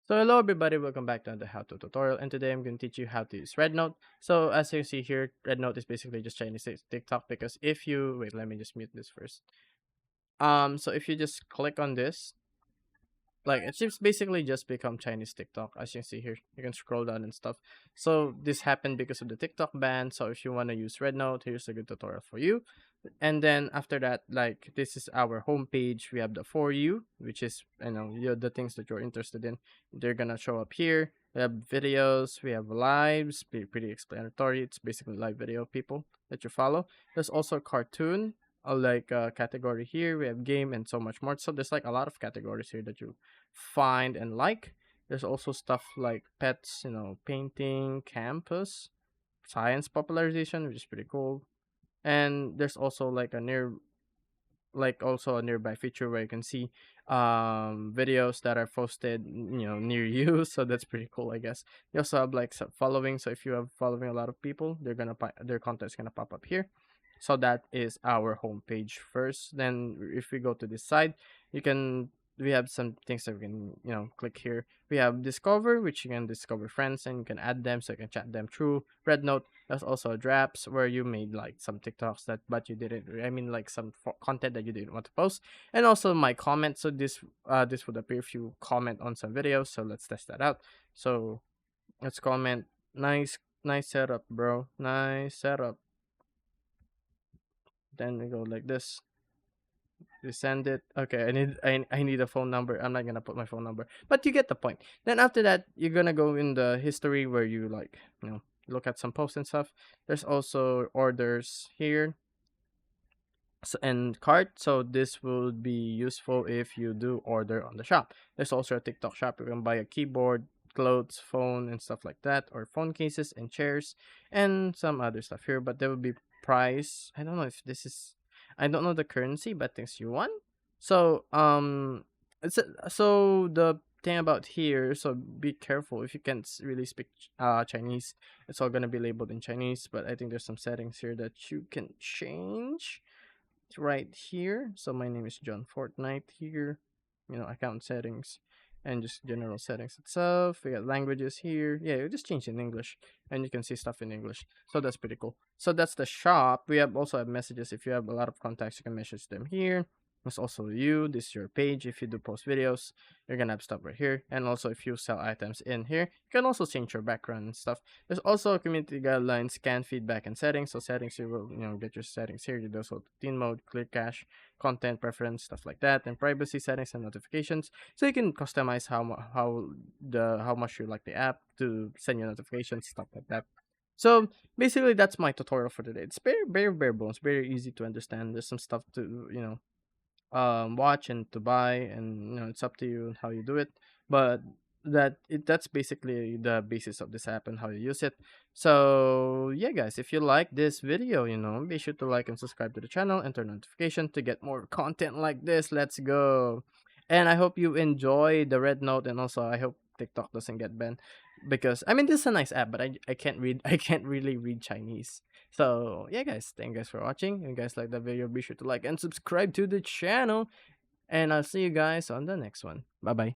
So hello everybody, welcome back to the how to tutorial, and today I'm going to teach you how to use Rednote. So as you see here, Rednote is basically just Chinese TikTok, because if you wait, let me just mute this first. So if you just click on this, like it just basically just become Chinese TikTok. As you can see here, you can scroll down and stuff. So this happened because of the TikTok ban. So if you want to use Rednote, here's a good tutorial for you. And then after that, like this is our homepage. We have the for you, which is the things that you're interested in. They're gonna show up here. We have videos, we have lives, pretty explanatory. It's basically live video people that you follow. There's also cartoon, like category here. We have game and so much more. So there's like a lot of categories here that you find and like. There's also stuff like pets, painting, campus, science popularization, which is pretty cool. And there's also also a nearby feature where you can see videos that are posted near you. So that's pretty cool, I guess. You also have like following. So if you have following a lot of people, their content's gonna pop up here. So that is our homepage first. Then if we go to this side, you can we have some things that we can click here. We have discover, which you can discover friends and you can add them so you can chat them through Rednote. There's also drafts where you made like some TikToks that but you didn't, I mean, like some content that you didn't want to post. And also my comment. So this would appear if you comment on some videos. So let's test that out. So let's comment. Nice setup, bro. Nice setup. Then we go like this. We send it. Okay, I need a phone number. I'm not gonna put my phone number, but you get the point. Then after that, you're gonna go in the history where you like look at some posts and stuff. There's also orders here, and cart. So this will be useful if you do order on the shop. There's also a TikTok shop. You can buy a keyboard, clothes, phone, and stuff like that, or phone cases and chairs, and some other stuff here. But there will be price. I don't know if this is. I don't know the currency, but it's yuan. So so the thing about here. So be careful if you can't really speak Chinese. It's all gonna be labeled in Chinese. But I think there's some settings here that you can change right here. So my name is John Fortnite here. Account settings and just general settings itself. We got languages here. Yeah, you just change in English and you can see stuff in English. So that's pretty cool. So that's the shop. We have also have messages. If you have a lot of contacts, you can message them here. There's also you. This is your page. If you do post videos, you're gonna have stuff right here. And also if you sell items in here, you can also change your background and stuff. There's also community guidelines, scan feedback, and settings. So settings, you will get your settings here. You do also teen mode, clear cache, content preference, stuff like that, and privacy settings and notifications. So you can customize how much you like the app to send you notifications, stuff like that. So basically, that's my tutorial for today. It's very bare bones, very easy to understand. There's some stuff to watch and to buy, and it's up to you how you do it. But that's basically the basis of this app and how you use it. So yeah, guys, if you like this video, be sure to like and subscribe to the channel and turn notification to get more content like this. Let's go. And I hope you enjoy the red note, and also I hope TikTok doesn't get banned, because I mean, this is a nice app, but I can't read I can't really read Chinese. So yeah, guys, thank you guys for watching. If you guys like the video, be sure to like and subscribe to the channel. And I'll see you guys on the next one. Bye bye.